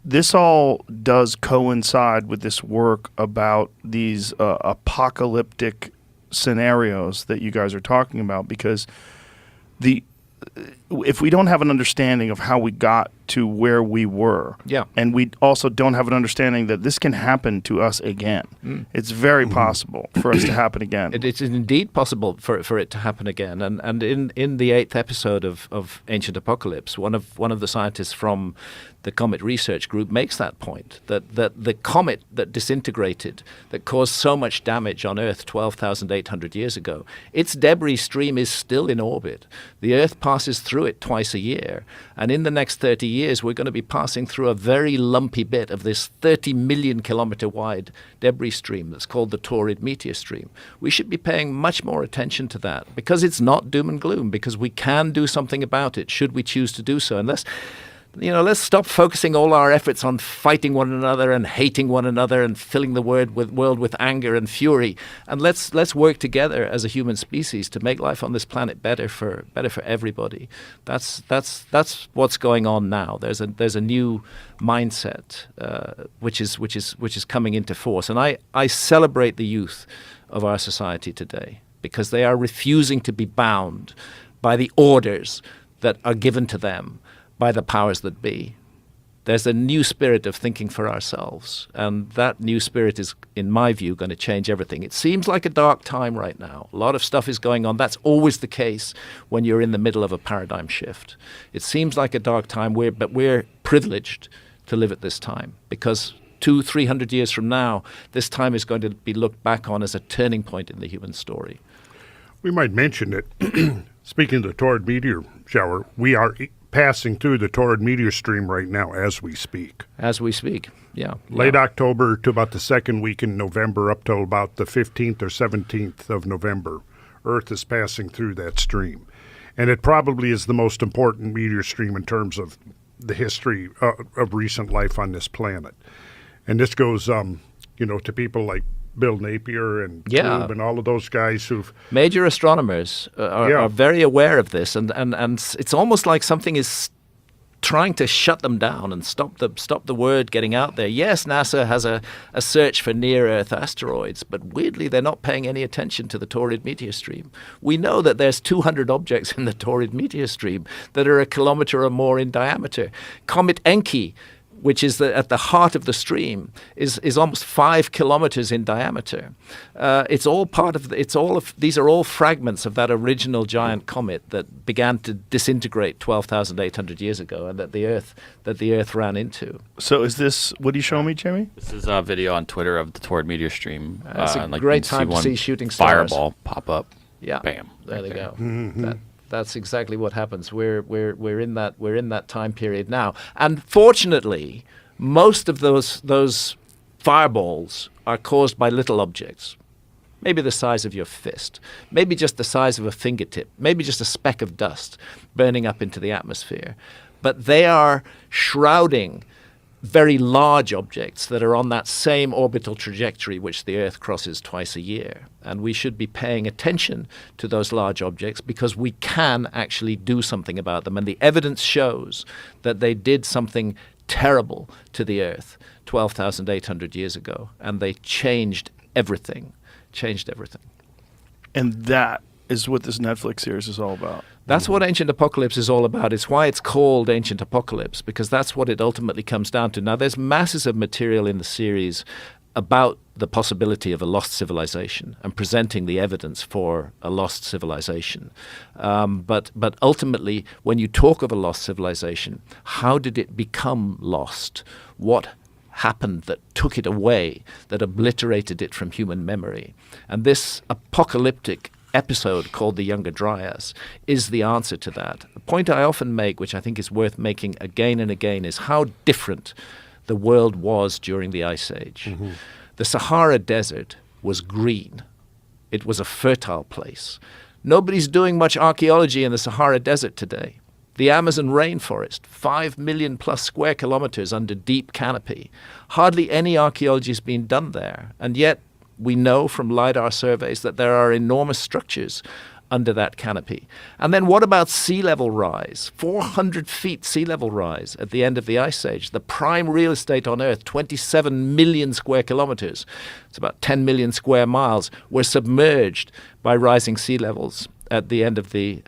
this all does coincide with this work about these apocalyptic scenarios that you guys are talking about, because if we don't have an understanding of how we got to where we were, and we also don't have an understanding that this can happen to us again, it's very possible for us to happen again. It's indeed possible for it to happen again. And in the 8th episode of Ancient Apocalypse, one of the scientists from the Comet Research Group makes that point, that the comet that disintegrated, that caused so much damage on Earth 12,800 years ago, its debris stream is still in orbit. The Earth passes through it twice a year. And in the next 30 years, we're going to be passing through a very lumpy bit of this 30 million kilometer wide debris stream that's called the Taurid meteor stream. We should be paying much more attention to that, because it's not doom and gloom, because we can do something about it should we choose to do so. And let's stop focusing all our efforts on fighting one another and hating one another and filling the world with anger and fury. And let's work together as a human species to make life on this planet better for everybody. That's what's going on now. There's a new mindset which is coming into force. And I celebrate the youth of our society today, because they are refusing to be bound by the orders that are given to them by the powers that be. There's a new spirit of thinking for ourselves, and that new spirit is, in my view, going to change everything. It seems like a dark time right now. A lot of stuff is going on. That's always the case when you're in the middle of a paradigm shift. It seems like a dark time, but we're privileged to live at this time, because 200-300 years from now, this time is going to be looked back on as a turning point in the human story. We might mention that, speaking of the Taurid meteor shower, we are passing through the Taurid meteor stream right now as we speak. As we speak, yeah. Late October to about the second week in November, up till about the 15th or 17th of November, Earth is passing through that stream. And it probably is the most important meteor stream in terms of the history of recent life on this planet. And this goes, to people like Bill Napier and Tube and all of those guys who've... Major astronomers are very aware of this, and it's almost like something is trying to shut them down and stop the word getting out there. Yes, NASA has a search for near-Earth asteroids, but weirdly they're not paying any attention to the Taurid meteor stream. We know that there's 200 objects in the Taurid meteor stream that are a kilometer or more in diameter. Comet Encke, which is at the heart of the stream, is almost 5 kilometers in diameter. These are all fragments of that original giant comet that began to disintegrate 12,800 years ago, and that the Earth ran into. So is this? What are you showing me, Jamie? This is a video on Twitter of the Taurid meteor stream. It's a great time to see shooting stars. Fireball pop up. Yeah. Bam. There they go. Mm-hmm. That's exactly what happens. We're in that time period now, and fortunately, most of those fireballs are caused by little objects, maybe the size of your fist, maybe just the size of a fingertip, maybe just a speck of dust burning up into the atmosphere, but they are shrouding very large objects that are on that same orbital trajectory which the Earth crosses twice a year. And we should be paying attention to those large objects, because we can actually do something about them. And the evidence shows that they did something terrible to the Earth 12,800 years ago, and they changed everything. And that is what this Netflix series is all about. That's what Ancient Apocalypse is all about. It's why it's called Ancient Apocalypse, because that's what it ultimately comes down to. Now, there's masses of material in the series about the possibility of a lost civilization and presenting the evidence for a lost civilization. But ultimately, when you talk of a lost civilization, how did it become lost? What happened that took it away, that obliterated it from human memory? And this apocalyptic episode called The Younger Dryas is the answer to that. The point I often make, which I think is worth making again and again, is how different the world was during the Ice Age. Mm-hmm. The Sahara Desert was green. It was a fertile place. Nobody's doing much archaeology in the Sahara Desert today. The Amazon rainforest, 5 million plus square kilometers under deep canopy. Hardly any archaeology has been done there, and yet we know from LiDAR surveys that there are enormous structures under that canopy. And then what about sea level rise? 400 feet sea level rise at the end of the Ice Age. The prime real estate on Earth, 27 million square kilometers. It's about 10 million square miles, were submerged by rising sea levels at the end of the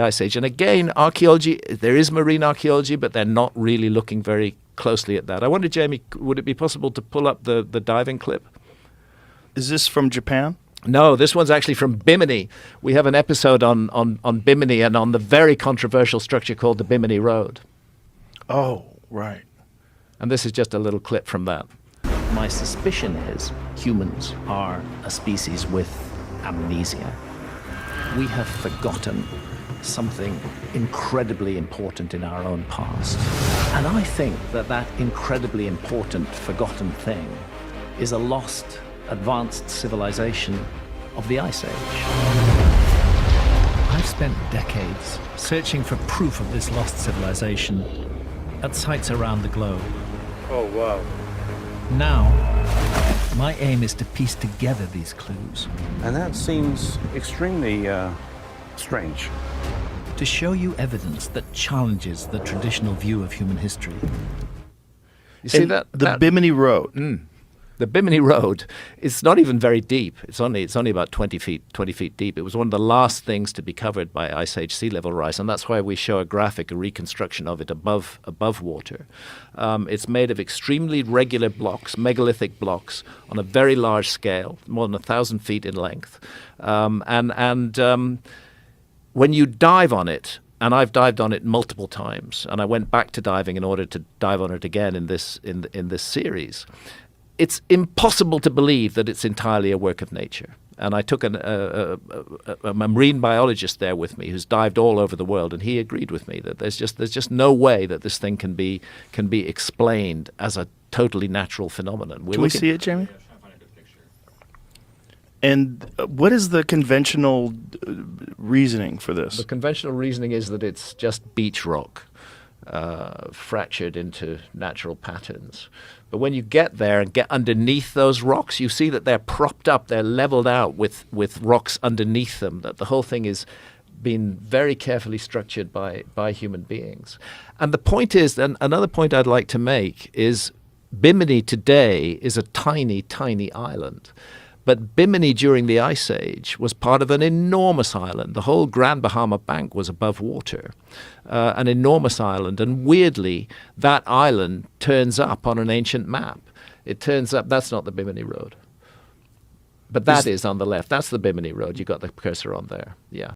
Ice Age. And again, archaeology, there is marine archaeology, but they're not really looking very closely at that. I wonder, Jamie, would it be possible to pull up the diving clip? Is this from Japan? No, this one's actually from Bimini. We have an episode on Bimini and on the very controversial structure called the Bimini Road. Oh, right. And this is just a little clip from that. My suspicion is humans are a species with amnesia. We have forgotten something incredibly important in our own past. And I think that that incredibly important forgotten thing is a lost, advanced civilization of the Ice Age. I've spent decades searching for proof of this lost civilization at sites around the globe. Oh, wow. Now, my aim is to piece together these clues. And that seems extremely strange. To show you evidence that challenges the traditional view of human history. You see And that? the Bimini Road. The Bimini Road is not even very deep. It's only about 20 feet deep. It was one of the last things to be covered by Ice Age sea level rise, and that's why we show a graphic, a reconstruction of it above water. It's made of extremely regular blocks, megalithic blocks, on a very large scale, more than 1,000 feet in length. When you dive on it, and I've dived on it multiple times, and I went back to diving in order to dive on it again in this series. It's impossible to believe that it's entirely a work of nature. And I took a marine biologist there with me who's dived all over the world, and he agreed with me that there's just no way that this thing can be explained as a totally natural phenomenon. Can we see it, Jamie? And what is the conventional reasoning for this? The conventional reasoning is that it's just beach rock, fractured into natural patterns. But when you get there and get underneath those rocks, you see that they're propped up, they're leveled out with rocks underneath them, that the whole thing is being very carefully structured by human beings. And the point is, and another point I'd like to make is Bimini today is a tiny, tiny island. But Bimini during the Ice Age was part of an enormous island. The whole Grand Bahama Bank was above water, an enormous island. And weirdly, that island turns up on an ancient map. It turns up, that's not the Bimini Road. But that is on the left. That's the Bimini Road. You got the cursor on there. Yeah.